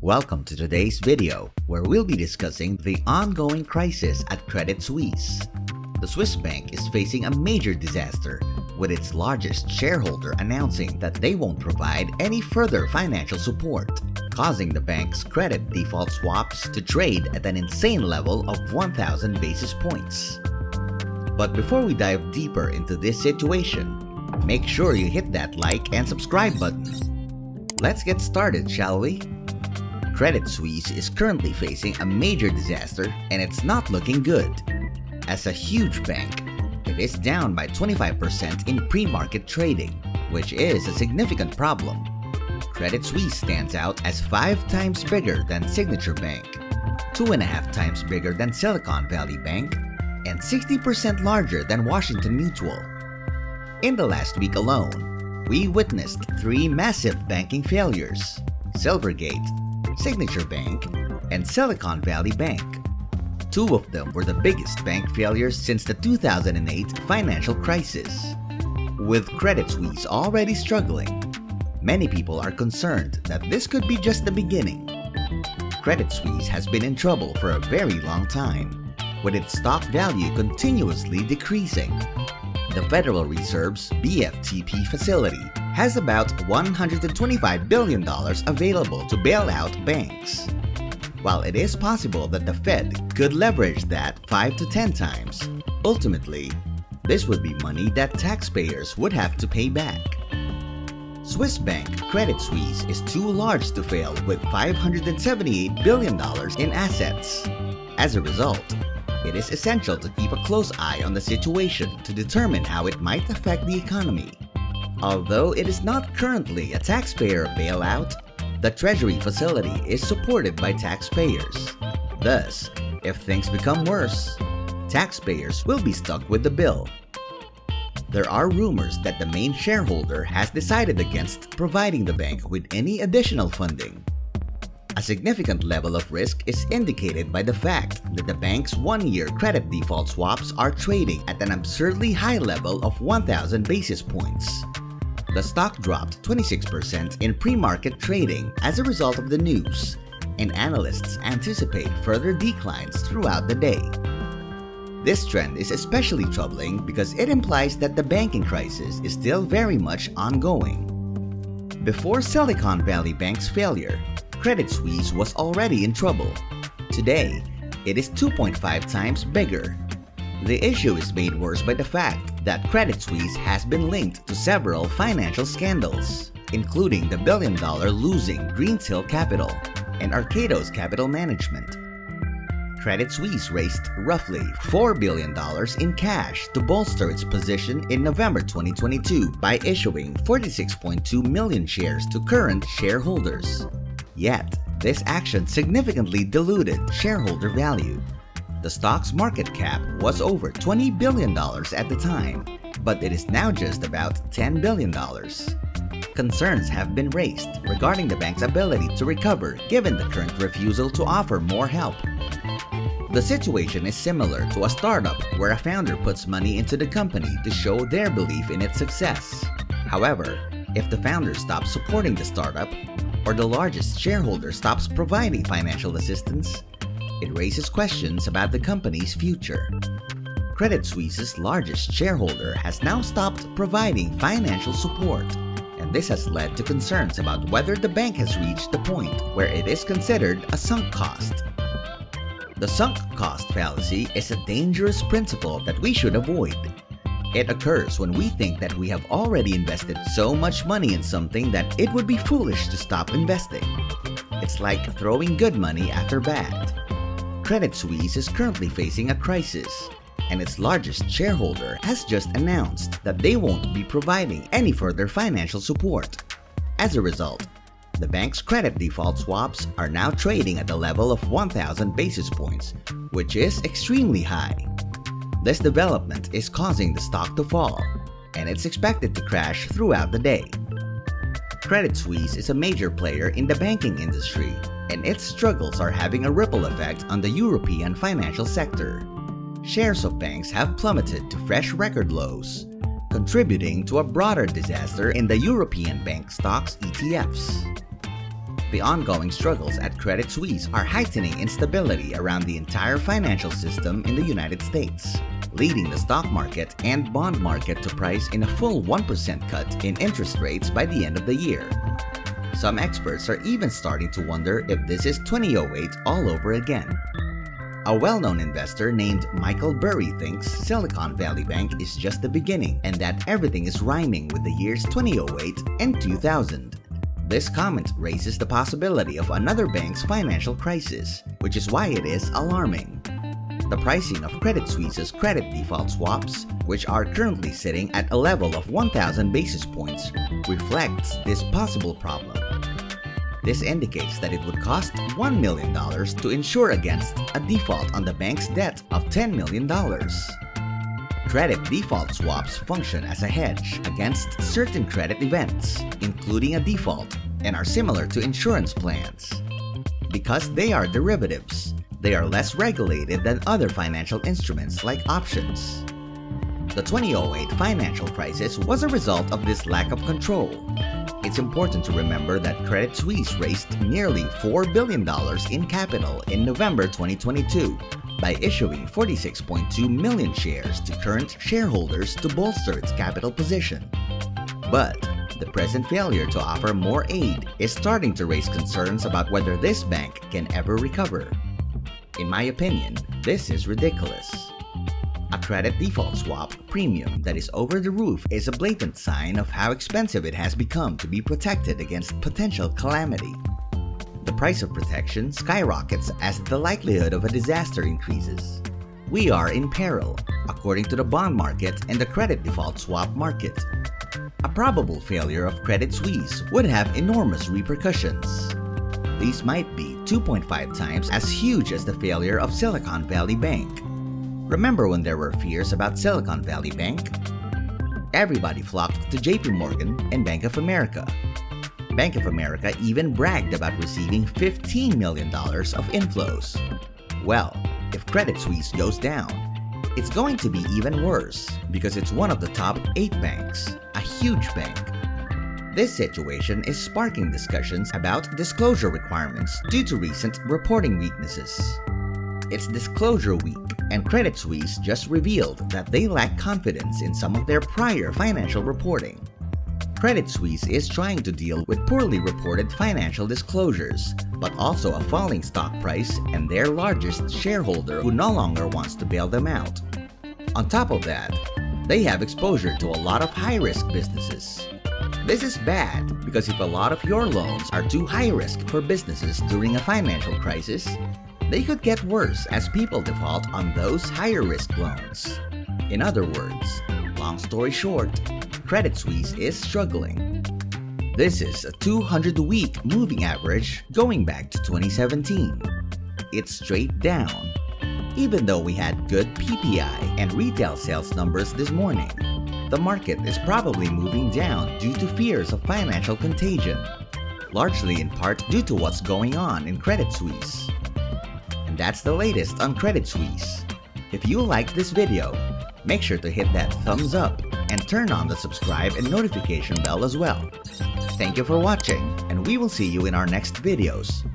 Welcome to today's video, where we'll be discussing the ongoing crisis at Credit Suisse. The Swiss bank is facing a major disaster, with its largest shareholder announcing that they won't provide any further financial support, causing the bank's credit default swaps to trade at an insane level of 1,000 basis points. But before we dive deeper into this situation, make sure you hit that like and subscribe button. Let's get started, shall we? Credit Suisse is currently facing a major disaster, and it's not looking good. As a huge bank, it is down by 25% in pre-market trading, which is a significant problem. Credit Suisse stands out as 5 times bigger than Signature Bank, 2.5 times bigger than Silicon Valley Bank, and 60% larger than Washington Mutual. In the last week alone, we witnessed 3 massive banking failures: Silvergate, Signature Bank, and Silicon Valley Bank. 2 of them were the biggest bank failures since the 2008 financial crisis. With Credit Suisse already struggling, many people are concerned that this could be just the beginning. Credit Suisse has been in trouble for a very long time, with its stock value continuously decreasing. The Federal Reserve's BFTP facility has about $125 billion available to bail out banks. While it is possible that the Fed could leverage that 5 to 10 times, ultimately, this would be money that taxpayers would have to pay back. Swiss bank Credit Suisse is too large to fail with $578 billion in assets. As a result, it is essential to keep a close eye on the situation to determine how it might affect the economy. Although it is not currently a taxpayer bailout, the Treasury facility is supported by taxpayers. Thus, if things become worse, taxpayers will be stuck with the bill. There are rumors that the main shareholder has decided against providing the bank with any additional funding. A significant level of risk is indicated by the fact that the bank's 1-year credit default swaps are trading at an absurdly high level of 1,000 basis points. The stock dropped 26% in pre-market trading as a result of the news, and analysts anticipate further declines throughout the day. This trend is especially troubling because it implies that the banking crisis is still very much ongoing. Before Silicon Valley Bank's failure, Credit Suisse was already in trouble. Today, it is 2.5 times bigger. The issue is made worse by the fact that Credit Suisse has been linked to several financial scandals, including the billion-dollar losing Greensill Capital and Arcado's Capital Management. Credit Suisse raised roughly $4 billion in cash to bolster its position in November 2022 by issuing 46.2 million shares to current shareholders. Yet, this action significantly diluted shareholder value. The stock's market cap was over $20 billion at the time, but it is now just about $10 billion. Concerns have been raised regarding the bank's ability to recover given the current refusal to offer more help. The situation is similar to a startup where a founder puts money into the company to show their belief in its success. However, if the founder stops supporting the startup, or the largest shareholder stops providing financial assistance, it raises questions about the company's future. Credit Suisse's largest shareholder has now stopped providing financial support, and this has led to concerns about whether the bank has reached the point where it is considered a sunk cost. The sunk cost fallacy is a dangerous principle that we should avoid. It occurs when we think that we have already invested so much money in something that it would be foolish to stop investing. It's like throwing good money after bad. Credit Suisse is currently facing a crisis, and its largest shareholder has just announced that they won't be providing any further financial support. As a result, the bank's credit default swaps are now trading at the level of 1,000 basis points, which is extremely high. This development is causing the stock to fall, and it's expected to crash throughout the day. Credit Suisse is a major player in the banking industry, and its struggles are having a ripple effect on the European financial sector. Shares of banks have plummeted to fresh record lows, contributing to a broader disaster in the European bank stocks ETFs. The ongoing struggles at Credit Suisse are heightening instability around the entire financial system in the United States, leading the stock market and bond market to price in a full 1% cut in interest rates by the end of the year. Some experts are even starting to wonder if this is 2008 all over again. A well-known investor named Michael Burry thinks Silicon Valley Bank is just the beginning and that everything is rhyming with the years 2008 and 2000. This comment raises the possibility of another bank's financial crisis, which is why it is alarming. The pricing of Credit Suisse's credit default swaps, which are currently sitting at a level of 1,000 basis points, reflects this possible problem. This indicates that it would cost $1 million to insure against a default on the bank's debt of $10 million. Credit default swaps function as a hedge against certain credit events, including a default, and are similar to insurance plans. Because they are derivatives, they are less regulated than other financial instruments like options. The 2008 financial crisis was a result of this lack of control. It's important to remember that Credit Suisse raised nearly $4 billion in capital in November 2022 by issuing 46.2 million shares to current shareholders to bolster its capital position. But the present failure to offer more aid is starting to raise concerns about whether this bank can ever recover. In my opinion, this is ridiculous. A credit default swap premium that is over the roof is a blatant sign of how expensive it has become to be protected against potential calamity. The price of protection skyrockets as the likelihood of a disaster increases. We are in peril, according to the bond market and the credit default swap market. A probable failure of Credit Suisse would have enormous repercussions. These might be 2.5 times as huge as the failure of Silicon Valley Bank. Remember when there were fears about Silicon Valley Bank? Everybody flocked to JP Morgan and Bank of America. Bank of America even bragged about receiving $15 million of inflows. Well, if Credit Suisse goes down, it's going to be even worse because it's one of the top 8 banks, a huge bank. This situation is sparking discussions about disclosure requirements due to recent reporting weaknesses. It's disclosure week, and Credit Suisse just revealed that they lack confidence in some of their prior financial reporting. Credit Suisse is trying to deal with poorly reported financial disclosures, but also a falling stock price and their largest shareholder who no longer wants to bail them out. On top of that, they have exposure to a lot of high-risk businesses. This is bad because if a lot of your loans are too high risk for businesses during a financial crisis, they could get worse as people default on those higher risk loans. In other words, long story short, Credit Suisse is struggling. This is a 200-week moving average going back to 2017. It's straight down. Even though we had good PPI and retail sales numbers this morning, the market is probably moving down due to fears of financial contagion, largely in part due to what's going on in Credit Suisse. And that's the latest on Credit Suisse. If you liked this video, make sure to hit that thumbs up and turn on the subscribe and notification bell as well. Thank you for watching, and we will see you in our next videos.